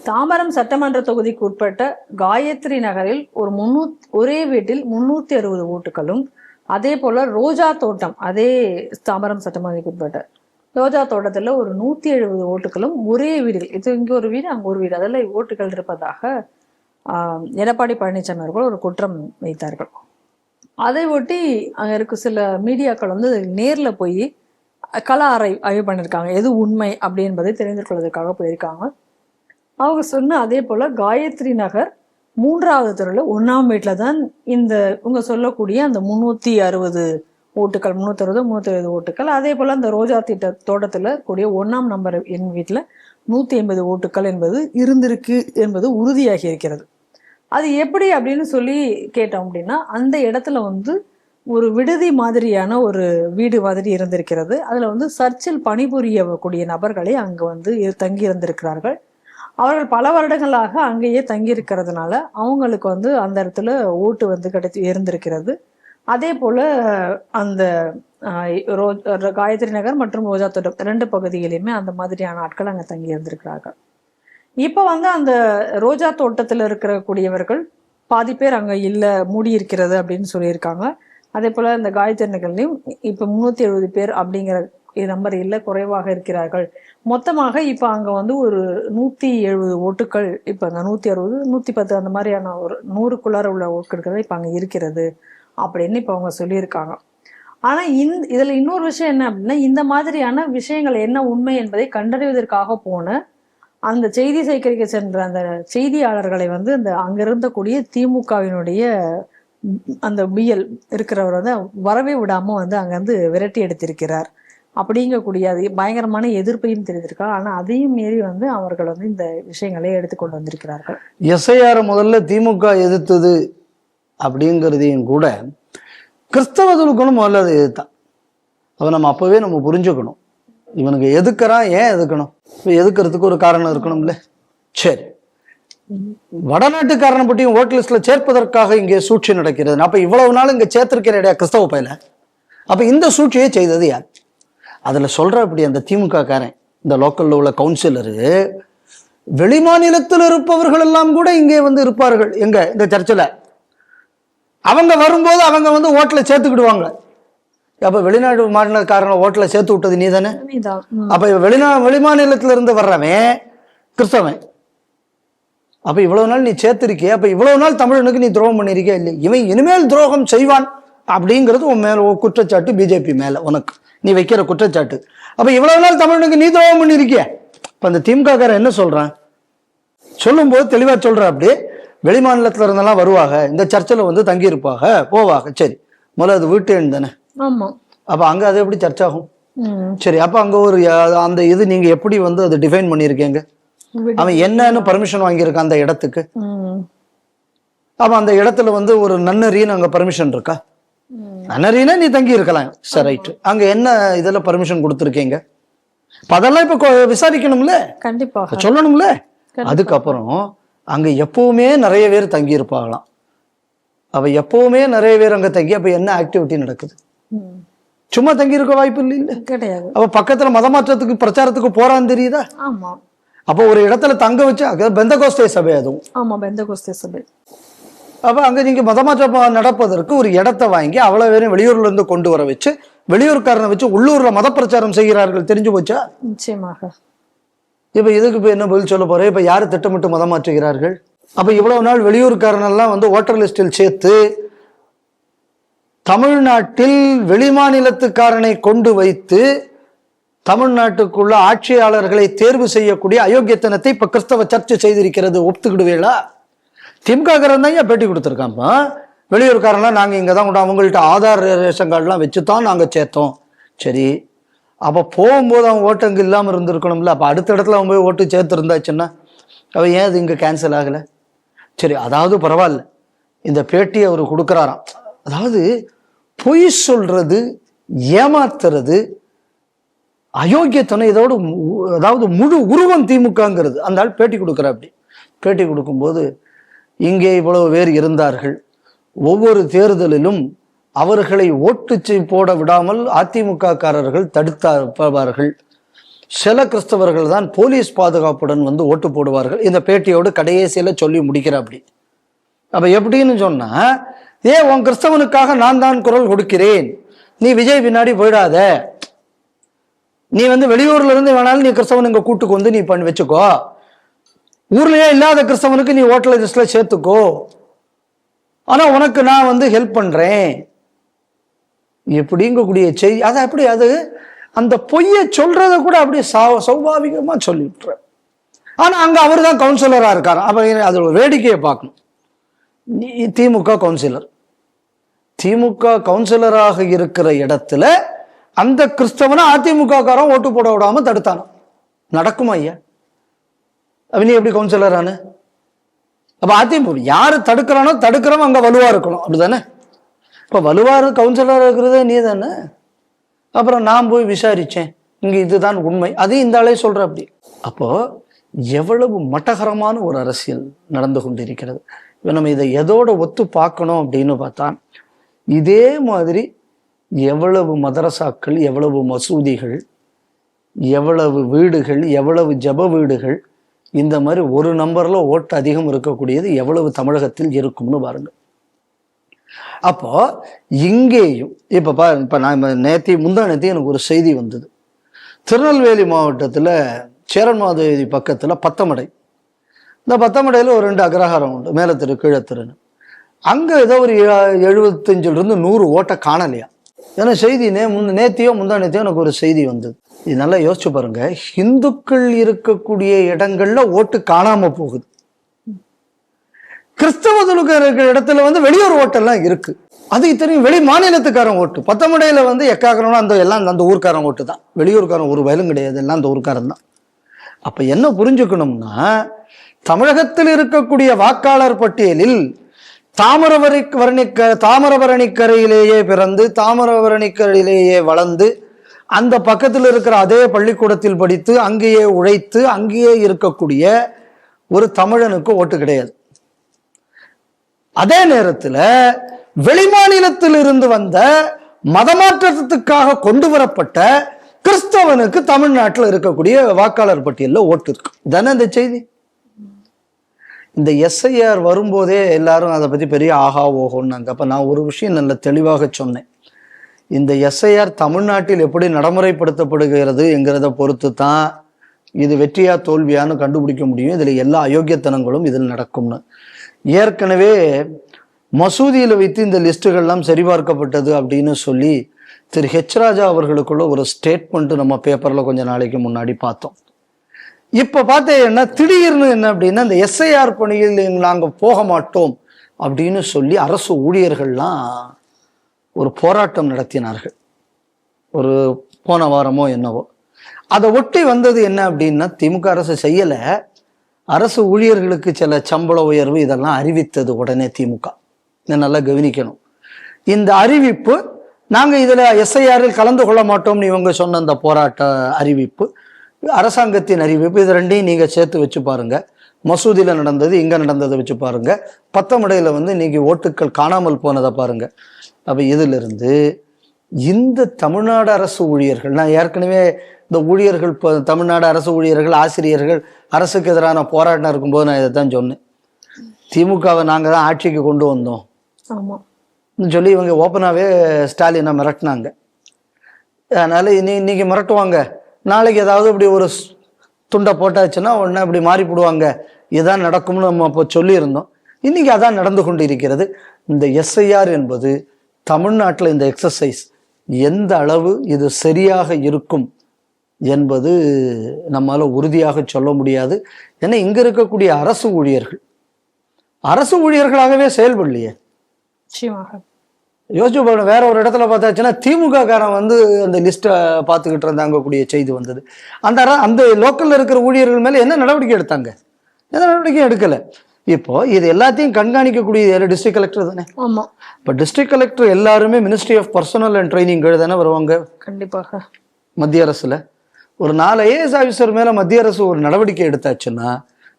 தாம்பரம் சட்டமன்ற தொகுதிக்கு உட்பட்ட காயத்ரி நகரில் ஒரே வீட்டில் 360 ஓட்டுகளும், அதே போல ரோஜா தோட்டம், அதே தாம்பரம் சட்டமன்றத்துக்கு உட்பட்ட ரோஜா தோட்டத்துல ஒரு 170 ஓட்டுகளும் ஒரே வீடுகள், இது இங்க ஒரு வீடு அங்க ஒரு வீடு, அதெல்லாம் ஓட்டுகள் இருப்பதாக எடப்பாடி பழனிசாமி அவர்கள் ஒரு குற்றம் வைத்தார்கள். அதை ஒட்டி அங்க இருக்க சில மீடியாக்கள் வந்து நேர்ல போய் கள ஆய்வு பண்ணியிருக்காங்க. எது உண்மை அப்படி என்பதை தெரிந்து கொள்வதற்காக போயிருக்காங்க. அவங்க சொன்ன அதே போல காயத்ரி நகர் 3வது தெருவில் 1ஆம் வீட்டில் தான் இந்த இவங்க சொல்லக்கூடிய அந்த 360 ஓட்டுகள், 360 ஓட்டுகள், அதே போல அந்த ரோஜா தோட்டத்தில் கூடிய 1ஆம் நம்பர் என் வீட்டில் 180 ஓட்டுகள் என்பது இருந்திருக்கு என்பது உறுதியாகி இருக்கிறது. அது எப்படி அப்படின்னு சொல்லி கேட்டோம் அப்படின்னா, அந்த இடத்துல வந்து ஒரு விடுதி மாதிரியான ஒரு வீடு மாதிரி இருந்திருக்கிறது. அதுல வந்து சர்ச்சில் பணிபுரியக்கூடிய நபர்களை அங்க வந்து தங்கி இருந்திருக்கிறார்கள். அவர்கள் பல வருடங்களாக அங்கேயே தங்கி இருக்கிறதுனால அவங்களுக்கு வந்து அந்த இடத்துல ஓட்டு வந்து இருந்திருக்கிறது. அதே போல அந்த காயத்ரி நகர் மற்றும் ரோஜா தோட்டம் 2 பகுதிகளிலுமே அந்த மாதிரியான ஆட்கள் அங்க தங்கி இருந்திருக்கிறார்கள். இப்ப வந்து அந்த ரோஜா தோட்டத்துல இருக்கக்கூடியவர்கள் பாதி பேர் அங்க இல்ல, மூடி இருக்கிறது அப்படின்னு சொல்லியிருக்காங்க. அதே போல இந்த காயத்ரி நகர்லையும் இப்ப 370 பேர் அப்படிங்கிற நம்பர் இல்ல, குறைவாக இருக்கிறார்கள். மொத்தமாக இப்ப அங்க வந்து ஒரு 170 ஓட்டுகள், இப்ப அங்க 160 110 அந்த மாதிரியான ஒரு 100க்குள்ளார உள்ள ஓட்டுகள் இப்ப அங்க இருக்கிறது அப்படின்னு இப்ப அவங்க சொல்லியிருக்காங்க. ஆனா இதுல இன்னொரு விஷயம் என்ன அப்படின்னா, இந்த மாதிரியான விஷயங்கள் என்ன உண்மை என்பதை கண்டறிவதற்காக போன அந்த செய்தி சேகரிக்க சென்ற அந்த செய்தியாளர்களை வந்து அந்த அங்க இருந்தக்கூடிய திமுகவினுடைய அந்த பிஎல் இருக்கிறவர் வந்து வரவே விடாம வந்து அங்க வந்து விரட்டி எடுத்திருக்கிறார். அப்படிங்கக்கூடிய அது பயங்கரமான எதிர்ப்பையும் தெரிவித்திருக்காங்க. ஆனா அதையும் மீறி வந்து அவர்கள் வந்து இந்த விஷயங்களை எடுத்துக்கொண்டு வந்திருக்கிறார்கள். எஸ்ஐஆர் முதல்ல திமுக எதிர்த்தது அப்படிங்கிறதையும் கூட கிறிஸ்தவர்களுக்கும் முதல்ல அதை எதிர்த்தான். அதை நம்ம அப்பவே நம்ம புரிஞ்சுக்கணும். இவனுக்கு எதுக்குறான், ஏன் எதுக்கணும், எதுக்கிறதுக்கு ஒரு காரணம் இருக்கணும்ல. சரி, வடநாட்டுக்காரனை பற்றியும் ஓட் லிஸ்ட்ல சேர்ப்பதற்காக இங்கே சூழ்ச்சி நடக்கிறது. அப்ப இவ்வளவு நாள் இங்க சேர்த்திருக்கிற கிறிஸ்தவ பையில, அப்ப இந்த சூழ்ச்சியை செய்தது யார்? அதுல சொல்ற அப்படி அந்த திமுக காரன், இந்த லோக்கல்ல உள்ள கவுன்சிலரு, வெளிமாநிலத்தில் இருப்பவர்கள் எல்லாம் கூட இங்கே வந்து இருப்பார்கள். எங்க இந்த சர்ச்சில் அவங்க வரும்போது அவங்க வந்து ஓட்டுல சேர்த்துக்கிடுவாங்க. அப்ப வெளிநாடு மாநிலக்காரனை ஓட்டுல சேர்த்து விட்டது நீ தானே. அப்ப வெளிமாநிலத்துல இருந்து வர்றவன் கிறிஸ்தவன். அப்ப இவ்வளவு நாள் நீ சேர்த்திருக்கிய, அப்ப இவ்வளவு நாள் தமிழனுக்கு நீ துரோகம் பண்ணிருக்கியா இல்லை? இவன் இனிமேல் துரோகம் செய்வான் அப்படிங்கிறது உன் மேல குற்றச்சாட்டு, பிஜேபி மேல உனக்கு நீ வைக்கிற குற்றச்சாட்டு. அப்ப இவ்வளவு நாள் தமிழனுக்கு நீ துரோகம் பண்ணிருக்கிய. இப்ப அந்த திமுக என்ன சொல்றான், சொல்லும் போது தெளிவா சொல்ற, அப்படி வெளிமாநிலத்துல இருந்தெல்லாம் வருவாங்க, இந்த சர்ச்சில் வந்து தங்கி இருப்பாங்க, போவாங்க. சரி, முதல்ல அது வீட்டு எண் தானே. அப்ப அங்க அது எப்படி சர்ச் ஆகும்? சரி, அப்ப அங்க ஒரு அந்த இது நீங்க எப்படி வந்து அதை டிஃபைன் பண்ணிருக்கீங்க? அவன் என்னன்னு பர்மிஷன் வாங்கியிருக்கான் அந்த இடத்துக்கு. அப்ப அந்த இடத்துல வந்து ஒரு நன்னறின்னு அங்க பர்மிஷன் இருக்கா? நன்னறினா நீ தங்கி இருக்கலாம், சரி ரைட். அங்க என்ன இதுல பர்மிஷன் கொடுத்துருக்கீங்க? அதெல்லாம் இப்ப விசாரிக்கணும்ல, கண்டிப்பா சொல்லணும்ல. அதுக்கப்புறம் அங்க எப்பவுமே நிறைய பேர் தங்கி இருப்பாங்களாம். அப்ப எப்பவுமே நிறைய பேர் அங்க தங்கி, அப்ப என்ன ஆக்டிவிட்டி நடக்குது? சும்மா தங்கி இருக்க வாய்ப்பு இல்லை, கிடையாது. அப்ப பக்கத்துல மதமாற்றத்துக்கு பிரச்சாரத்துக்கு போறான்னு தெரியுதா? ஆமா. அப்போ ஒரு இடத்துல தங்க வச்சு, பெந்தகோஸ்தே சபை அதுவும். ஆமா, பெந்தகோஸ்தே சபை. அப்ப அங்க நீங்க மதமாற்றம் நடப்பதற்கு ஒரு இடத்தை வாங்கி அவ்வளவு பேரும் வெளியூர்ல இருந்து கொண்டு வர வச்சு, வெளியூர்காரனை வச்சு உள்ளூர்ல மத பிரச்சாரம் செய்கிறார்கள். தெரிஞ்சு போச்சா? நிச்சயமாக. இப்ப இதுக்கு இப்ப என்ன பதில் சொல்ல போறேன்? இப்ப யாரு திட்டமிட்டு மதம் மாற்றுகிறார்கள்? அப்ப இவ்வளவு நாள் வெளியூர்காரனெல்லாம் வந்து ஓட்டர் லிஸ்டில் சேர்த்து தமிழ்நாட்டில் வெளிமாநிலத்துக்காரனை கொண்டு வைத்து தமிழ்நாட்டுக்குள்ள ஆட்சியாளர்களை தேர்வு செய்யக்கூடிய அயோக்கியத்தனத்தை இப்ப கிறிஸ்தவ சர்ச்சை செய்திருக்கிறது. ஒத்துக்கிடுவேளா? திமுக தான் பேட்டி கொடுத்துருக்காப்பா. வெளியூர்காரன்லாம் நாங்க இங்கதான் கொண்டு அவங்கள்ட்ட ஆதார் ரேஷன் கார்டுலாம் வச்சுதான் நாங்க சேர்த்தோம். சரி, அப்ப போகும்போது அவன் ஓட்டு அங்க இல்லாம இருந்திருக்கணும்ல. அப்ப அடுத்த இடத்துல அவன் போய் ஓட்டு சேர்த்து இருந்தாச்சுன்னா அவன் ஏன் அது இங்க கேன்சல் ஆகல? சரி, அதாவது பரவாயில்ல, இந்த பேட்டி அவர் கொடுக்குறாராம். அதாவது பொய் சொல்றது, ஏமாத்துறது, அயோக்கியத்தனம், இதோட அதாவது முழு உருவம் திமுகங்கிறது. அந்த ஆள் பேட்டி கொடுக்குற. அப்படி பேட்டி கொடுக்கும்போது, இங்கே இவ்வளவு பேர் இருந்தார்கள், ஒவ்வொரு தேர்தலிலும் அவர்களை ஓட்டு போட விடாமல் அதிமுக காரர்கள் தடுத்தார்கள், சில கிறிஸ்தவர்கள் தான் போலீஸ் பாதுகாப்புடன் வந்து ஓட்டு போடுவார்கள். இந்த பேட்டியோடு கடைசியில சொல்லி முடிக்கிற அப்படி. அப்ப எப்படின்னு சொன்னா, உன் கிறிஸ்தவனுக்காக நான் தான் குரல் கொடுக்கிறேன், நீ விஜய் பின்னாடி போயிடாத, நீ வந்து வெளியூர்ல இருந்து வேணாலும் நீ கிறிஸ்தவன் இங்க கூட்டுக்கு வந்து நீ பண்ணி வச்சுக்கோ, ஊர்லயே இல்லாத கிறிஸ்தவனுக்கு நீ ஓட்டர் லிஸ்ட்ல சேர்த்துக்கோ, ஆனா உனக்கு நான் வந்து ஹெல்ப் பண்றேன் எப்படிங்கக்கூடிய செய்தி. அது அப்படி அது அந்த பொய்யை சொல்றத கூட அப்படி சௌபாவிகமா சொல்லிவிட்டுற. ஆனா அங்க அவர் தான் கவுன்சிலரா இருக்காரு. அப்ப அது ஒரு வேடிக்கையை பார்க்கணும். திமுக கவுன்சிலர், திமுக கவுன்சிலராக இருக்கிற இடத்துல அந்த கிறிஸ்தவனை அதிமுக காரன் ஓட்டு போட விடாம தடுத்தானோ. நடக்குமா ஐயா? நீ எப்படி கவுன்சிலரானு? அப்ப அதிமுக யாரு தடுக்கிறானோ தடுக்கிறவன் அங்க வலுவா இருக்கணும், அப்படிதானே? இப்ப வலுவா கவுன்சிலரா இருக்கிறதே நீ தானே. அப்புறம் நான் போய் விசாரிச்சேன், இங்க இதுதான் உண்மை, அதையும் இந்த ஆளே சொல்ற அப்படி. அப்போ எவ்வளவு மட்டகரமான ஒரு அரசியல் நடந்து கொண்டிருக்கிறது. நம்ம இதை எதோட ஒத்து பார்க்கணும் அப்படின்னு பார்த்தா, இதே மாதிரி எவ்வளவு மதரசாக்கள், எவ்வளவு மசூதிகள், எவ்வளவு வீடுகள், எவ்வளவு ஜப வீடுகள், இந்த மாதிரி ஒரு நம்பர்ல ஓட்டு அதிகம் இருக்கக்கூடியது எவ்வளவு தமிழகத்தில் இருக்கும்னு பாருங்க. அப்போ இங்கேயும் இப்ப நான் முந்தானேத்தி எனக்கு ஒரு செய்தி வந்தது. திருநெல்வேலி மாவட்டத்துல சேரன்மாதேவி பக்கத்துல பத்தமடை, இந்த பத்தமடையில ஒரு 2 அக்ரஹாரம் உண்டு, மேல தெரு கீழே தெருன்னு. அங்க ஏதோ ஒரு 75 100 ஓட்டை காணலையா. ஏன்னா செய்தி நேத்தியோ முந்தானேத்தியோ எனக்கு ஒரு செய்தி வந்தது. இது நல்லா யோசிச்சு பாருங்க. இந்துக்கள் இருக்கக்கூடிய இடங்கள்ல ஓட்டு காணாம போகுது, கிறிஸ்தவர்களுக்கு இருக்கிற இடத்துல வந்து வெளியூர் ஓட்டெல்லாம் இருக்கு. அது இத்தனையும் வெளி மாநிலத்துக்காரன் ஓட்டு. பத்தமடையில வந்து எக்காக்கணும்னா அந்த ஊர்க்காரன் ஓட்டு தான், வெளியூர்காரன் ஒரு வயலும் கிடையாது, எல்லாம் அந்த ஊர்க்காரன் தான். அப்ப என்ன புரிஞ்சுக்கணும்னா, தமிழகத்தில் இருக்கக்கூடிய வாக்காளர் பட்டியலில் தாமிரபரணிக்கரையிலேயே பிறந்து தாமிரபரணிக்கரையிலேயே வளர்ந்து அந்த பக்கத்தில் இருக்கிற அதே பள்ளிக்கூடத்தில் படித்து அங்கேயே உழைத்து அங்கேயே இருக்கக்கூடிய ஒரு தமிழனுக்கு ஓட்டு கிடையாது. அதே நேரத்தில் வெளிமாநிலத்தில் இருந்து வந்த மதமாற்றத்துக்காக கொண்டு வரப்பட்ட கிறிஸ்தவனுக்கு தமிழ்நாட்டில் இருக்கக்கூடிய வாக்காளர் பட்டியலில் ஓட்டு இருக்கு. தானே இந்த செய்தி. இந்த எஸ்ஐஆர் வரும்போதே எல்லாரும் அதை பத்தி பெரிய ஆஹா ஓஹோன்னாங்க. அப்ப நான் ஒரு விஷயம் நல்ல தெளிவாக சொன்னேன். இந்த எஸ்ஐஆர் தமிழ்நாட்டில் எப்படி நடைமுறைப்படுத்தப்படுகிறது என்கிறத பொறுத்து தான் இது வெற்றியா தோல்வியான்னு கண்டுபிடிக்க முடியும். இதுல எல்லா அயோக்கியத்தனங்களும் இதில் நடக்கும்னு. ஏற்கனவே மசூதியில வைத்து இந்த லிஸ்டுகள்லாம் சரிபார்க்கப்பட்டது அப்படின்னு சொல்லி திரு ஹெச் ராஜா அவர்களுக்குள்ள ஒரு ஸ்டேட்மெண்ட் நம்ம பேப்பர்ல கொஞ்ச நாளைக்கு முன்னாடி பார்த்தோம். இப்ப பார்த்தீங்கன்னா திடீர்னு என்ன அப்படின்னா, இந்த எஸ்ஐஆர் பணியில் நாங்க போக மாட்டோம் அப்படின்னு சொல்லி அரசு ஊழியர்கள்லாம் ஒரு போராட்டம் நடத்தினார்கள். ஒரு போன வாரமோ என்னவோ. அதை ஒட்டி வந்தது என்ன அப்படின்னா, திமுக அரசு செய்யல, அரசு ஊழியர்களுக்கு சில சம்பள உயர்வு இதெல்லாம் அறிவித்தது உடனே திமுக. நல்லா கவனிக்கணும். இந்த அறிவிப்பு, நாங்க இதுல எஸ்ஐஆரில் கலந்து கொள்ள மாட்டோம்னு இவங்க சொன்ன அந்த போராட்ட அறிவிப்பு, அரசாங்கத்தின் அறிவிப்பு, இது ரெண்டையும் நீங்க சேர்த்து வச்சு பாருங்க. மசூதியில நடந்தது, இங்க நடந்ததை வச்சு பாருங்க. பத்தமடையில வந்து இன்னைக்கு ஓட்டுக்கள் காணாமல் போனதை பாருங்க. அப்ப இதுல இருந்து இந்த தமிழ்நாடு அரசு ஊழியர்கள், நான் ஏற்கனவே இந்த ஊழியர்கள், தமிழ்நாடு அரசு ஊழியர்கள், ஆசிரியர்கள் அரசுக்கு எதிரான போராட்டம் இருக்கும்போது நான் இதை தான் சொன்னேன். திமுகவை நாங்க தான் ஆட்சிக்கு கொண்டு வந்தோம் சொல்லி இவங்க ஓப்பனாவே ஸ்டாலினை மிரட்டினாங்க. அதனால இன்னைக்கு மிரட்டுவாங்க, நாளைக்கு ஏதாவது இப்படி ஒரு துண்டை போட்டாச்சுன்னா உடனே அப்படி மாறி போடுவாங்க, இதான் நடக்கும்னு நம்ம இப்போ சொல்லியிருந்தோம். இன்னைக்கு அதான் நடந்து கொண்டு இருக்கிறது. இந்த எஸ்ஐஆர் என்பது தமிழ்நாட்டில் இந்த எக்ஸசைஸ் எந்த அளவு இது சரியாக இருக்கும் என்பது நம்மளால உறுதியாக சொல்ல முடியாது. ஏன்னா இங்க இருக்கக்கூடிய அரசு ஊழியர்களாகவே செயல்படலையே. யோசிச்சு பாருங்க, வேற ஒரு இடத்துல பார்த்தாச்சுன்னா திமுக காரன் வந்து அந்த லிஸ்ட்டை பார்த்துக்கிட்டு இருந்தாங்க கூடிய செய்தி வந்தது. அந்த லோக்கல்ல இருக்கிற ஊழியர்கள் மேல என்ன நடவடிக்கை எடுத்தாங்க? எந்த நடவடிக்கையும் எடுக்கல. இப்போ இது எல்லாத்தையும் கண்காணிக்கக்கூடிய டிஸ்ட்ரிக்ட் கலெக்டர் தானே. ஆமா. இப்போ டிஸ்ட்ரிக்ட் கலெக்டர் எல்லாருமே ministry of personnel and training தானே வருவாங்க. கண்டிப்பாக. மத்திய அரசுல ஒரு 4 ஐஏஎஸ் ஆஃபீஸர் மேல மத்திய அரசு ஒரு நடவடிக்கை எடுத்தாச்சுன்னா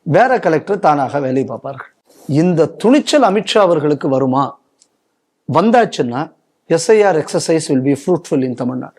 வேற கலெக்டர் தானாக வேலை பார்ப்பார்கள். இந்த துணிச்சல் அமித்ஷா அவர்களுக்கு வருமா? வந்தாச்சுன்னா SIR exercise will be fruitful in Tamil Nadu.